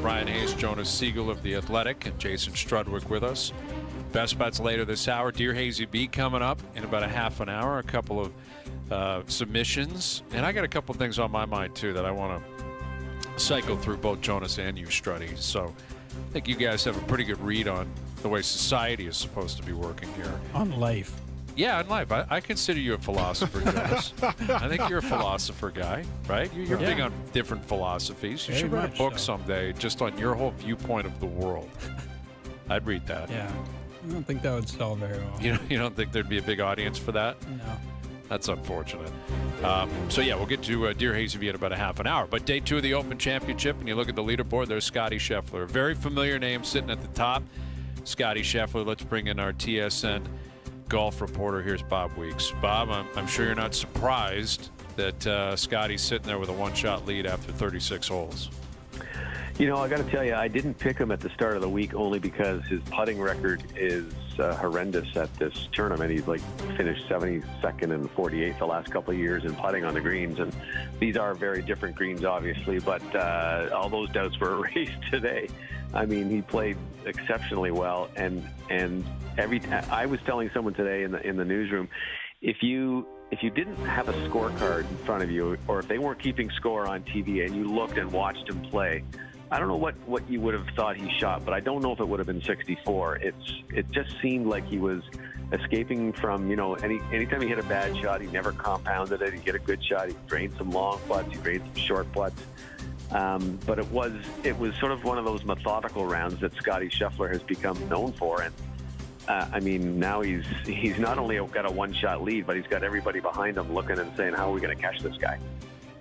Brian Hayes, Jonas Siegel of The Athletic, and Jason Strudwick with us. Best bets later this hour. Dear Hazy B coming up in about a half an hour. A couple of submissions. And I got a couple things on my mind, too, that I want to cycle through both Jonas and you, Struddy. So I think you guys have a pretty good read on the way society is supposed to be working here. On life. Yeah, in life. I consider you a philosopher, Jonas. I think you're a philosopher guy, right? You're big on different philosophies. You should write a book someday just on your whole viewpoint of the world. I'd read that. Yeah. I don't think that would sell very well. You don't think there'd be a big audience for that? No. That's unfortunate. So, yeah, we'll get to Dear Hazy V in about a half an hour. But day 2 of the Open Championship, and you look at the leaderboard, there's Scotty Scheffler. A very familiar name sitting at the top. Scotty Scheffler. Let's bring in our TSN golf reporter. Here's Bob Weeks. Bob, I'm sure you're not surprised that Scotty's sitting there with a one-shot lead after 36 holes. You know, I got to tell you, I didn't pick him at the start of the week only because his putting record is horrendous at this tournament. He's finished 72nd and 48th the last couple of years in putting on the greens, and these are very different greens, obviously. But all those doubts were erased today. I mean, he played exceptionally well, and I was telling someone today in the newsroom, if you didn't have a scorecard in front of you, or if they weren't keeping score on TV and you looked and watched him play, I don't know what you would have thought he shot, but I don't know if it would have been 64. It just seemed like he was escaping from, anytime he hit a bad shot, he never compounded it. He'd get a good shot. He drained some long putts. He drained some short putts. But it was sort of one of those methodical rounds that Scotty Scheffler has become known for. And I mean, now he's not only got a one-shot lead, but he's got everybody behind him looking and saying, how are we going to catch this guy?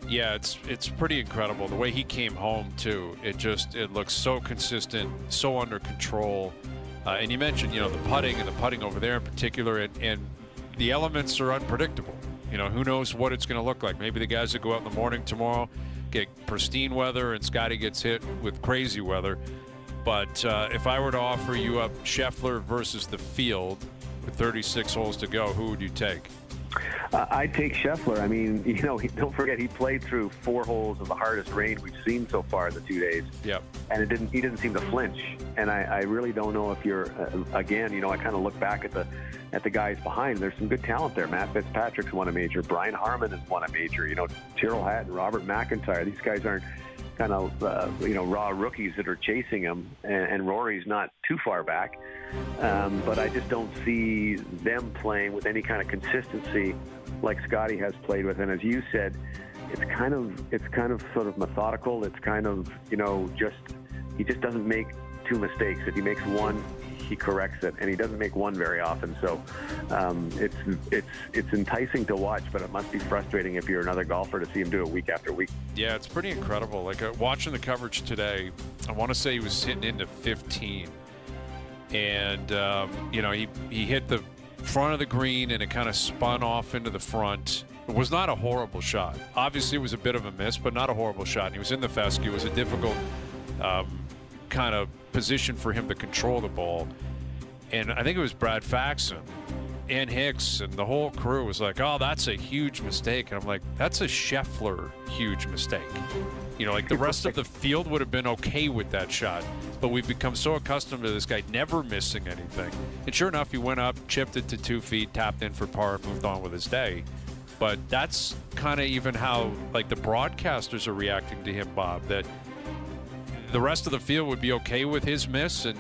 Yeah, it's pretty incredible. The way he came home, too, it looks so consistent, so under control. And you mentioned, the putting over there in particular, and the elements are unpredictable. Who knows what it's going to look like. Maybe the guys that go out in the morning tomorrow get pristine weather and Scotty gets hit with crazy weather. But if I were to offer you up Scheffler versus the field with 36 holes to go, who would you take? I'd take Scheffler. I mean, don't forget he played through 4 holes of the hardest rain we've seen so far in the 2 days. Yep. And he didn't seem to flinch. And I really don't know if you're again. I kind of look back at the guys behind. There's some good talent there. Matt Fitzpatrick's won a major. Brian Harmon has won a major. Tyrrell Hatton, Robert McIntyre. These guys aren't kind of raw rookies that are chasing him. And Rory's not too far back. But I just don't see them playing with any kind of consistency like Scotty has played with. And as you said, it's kind of sort of methodical. It's kind of, he just doesn't make 2 mistakes. If he makes one, he corrects it, and he doesn't make one very often. So it's enticing to watch, but it must be frustrating if you're another golfer to see him do it week after week. Yeah, it's pretty incredible. Watching the coverage today, I want to say he was hitting into 15. And, he hit the front of the green and it kind of spun off into the front. It was not a horrible shot. Obviously, it was a bit of a miss, but not a horrible shot. And he was in the fescue. It was a difficult kind of position for him to control the ball. And I think it was Brad Faxon and Hicks and the whole crew was like, oh, that's a huge mistake. And I'm like, that's a Scheffler huge mistake. The rest of the field would have been okay with that shot. But we've become so accustomed to this guy never missing anything. And sure enough, he went up, chipped it to 2 feet, tapped in for par, moved on with his day. But that's kind of even how, the broadcasters are reacting to him, Bob, that the rest of the field would be okay with his miss. And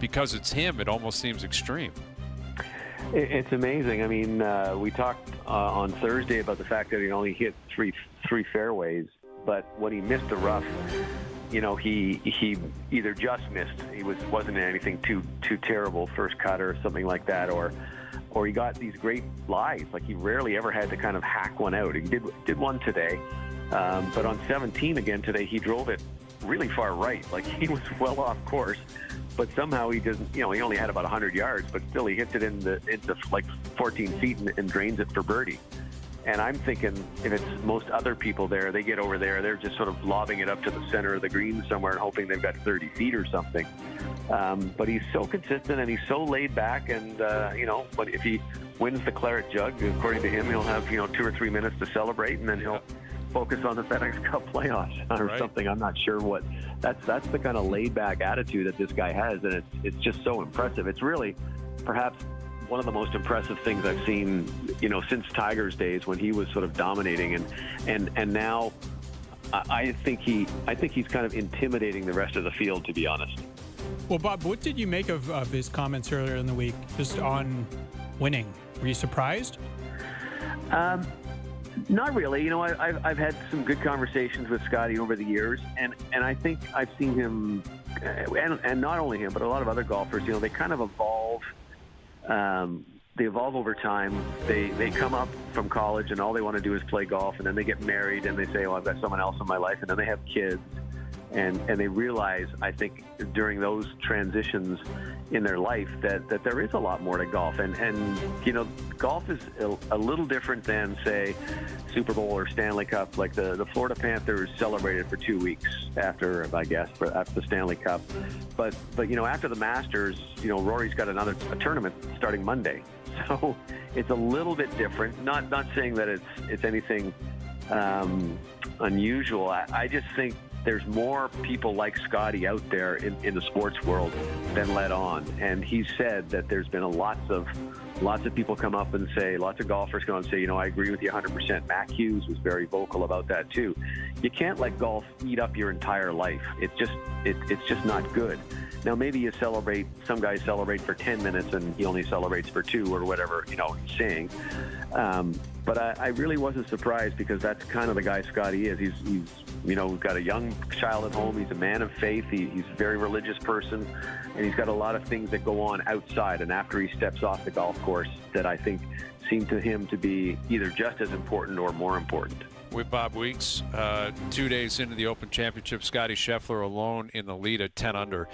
because it's him, it almost seems extreme. It's amazing. I mean, we talked on Thursday about the fact that he only hit three fairways. But when he missed the rough, he either just missed. He wasn't in anything too terrible, first cut or something like that, or he got these great lies. He rarely ever had to kind of hack one out. He did one today, but on 17 again today, he drove it really far right. He was well off course, but somehow he doesn't. He only had about 100 yards, but still he hits it into 14 feet and drains it for birdie. And I'm thinking if it's most other people there, they get over there, they're just sort of lobbing it up to the center of the green somewhere and hoping they've got 30 feet or something. But he's so consistent and he's so laid back. And, but if he wins the claret jug, according to him, he'll have, 2 or 3 minutes to celebrate and then focus on the FedEx Cup playoffs or Right. something. I'm not sure what. That's the kind of laid-back attitude that this guy has, and it's just so impressive. It's really perhaps one of the most impressive things I've seen, since Tiger's days when he was sort of dominating, and now I think he's kind of intimidating the rest of the field, to be honest. Well, Bob, what did you make of his comments earlier in the week just on winning? Were you surprised? Not really. I've had some good conversations with Scotty over the years, and I think I've seen him, and not only him, but a lot of other golfers. They kind of evolve. They evolve over time. They come up from college, and all they want to do is play golf, and then they get married, and they say, "Oh, I've got someone else in my life," and then they have kids. And they realize, I think, during those transitions in their life that there is a lot more to golf. And golf is a little different than, say, Super Bowl or Stanley Cup. Like the Florida Panthers celebrated for 2 weeks after the Stanley Cup. But after the Masters, Rory's got a tournament starting Monday. So it's a little bit different. Not saying that it's anything unusual. I just think there's more people like Scotty out there in the sports world than let on. And he said that there's been lots of people come up and say, lots of golfers come up and say, I agree with you 100%. Mac Hughes was very vocal about that too. You can't let golf eat up your entire life. It's just not good. Now, maybe some guys celebrate for 10 minutes and he only celebrates for 2 or whatever, he's saying. But I really wasn't surprised, because that's kind of the guy Scotty is. He's got a young child at home. He's a man of faith. He's a very religious person, and he's got a lot of things that go on outside and after he steps off the golf course that I think seem to him to be either just as important or more important. With Bob Weeks, 2 days into the Open Championship, Scotty Scheffler alone in the lead at 10 under.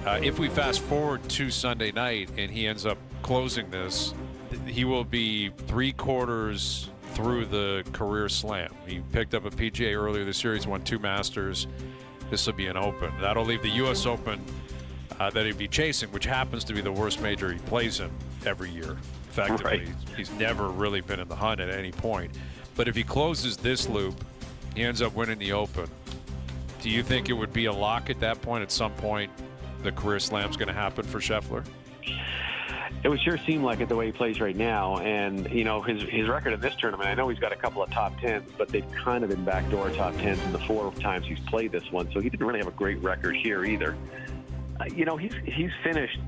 If we fast forward to Sunday night and he ends up closing this, he will be 3/4 through the career slam. He picked up a PGA earlier this year. He's won 2 Masters. This will be an Open. That'll leave the U.S. Open that he'd be chasing, which happens to be the worst major he plays in every year. Effectively, Right. He's never really been in the hunt at any point. But if he closes this loop, he ends up winning the Open. Do you think it would be a lock at that point? At some point, the career slam's going to happen for Scheffler? It would sure seem like it the way he plays right now. And, his record in this tournament, I know he's got a couple of top 10s, but they've kind of been backdoor top 10s in the 4 times he's played this one. So he didn't really have a great record here either. He's finished.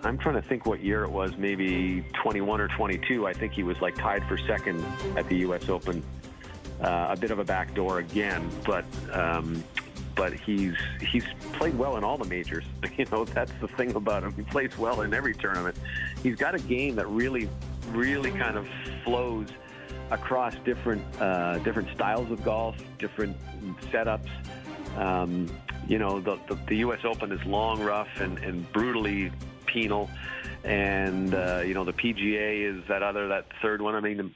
I'm trying to think what year it was, maybe 21 or 22. I think he was tied for second at the U.S. Open. A bit of a backdoor again, but he's played well in all the majors. That's the thing about him. He plays well in every tournament. He's got a game that really, really kind of flows across different styles of golf, different setups. The U.S. Open is long, rough, and brutally penal, and the PGA is that third one. I mean,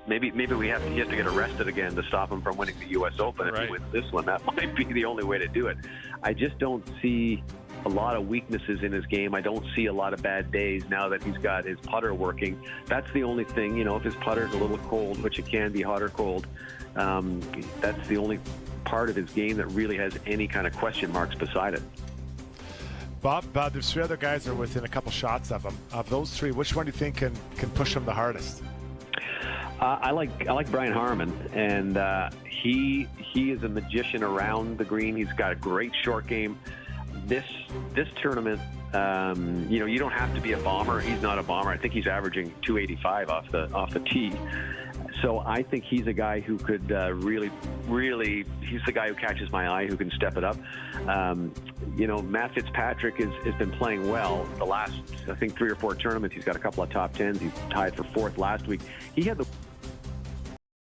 maybe he has to get arrested again to stop him from winning the U.S. Open. If Right. he wins this one, that might be the only way to do it. I just don't see a lot of weaknesses in his game. I don't see a lot of bad days now that he's got his putter working. That's the only thing. If his putter's a little cold, which it can be hot or cold, that's the only part of his game that really has any kind of question marks beside it. Bob, there's 3 other guys that are within a couple shots of him. Of those 3, which one do you think can push him the hardest? I like Bryan Harmon, and he is a magician around the green. He's got a great short game. This tournament, you don't have to be a bomber. He's not a bomber. I think he's averaging 285 off the tee. So I think he's a guy who could really, he's the guy who catches my eye, who can step it up. Matt Fitzpatrick has been playing well the last, I think, 3 or 4 tournaments. He's got a couple of top 10s. He's tied for 4th last week. He had the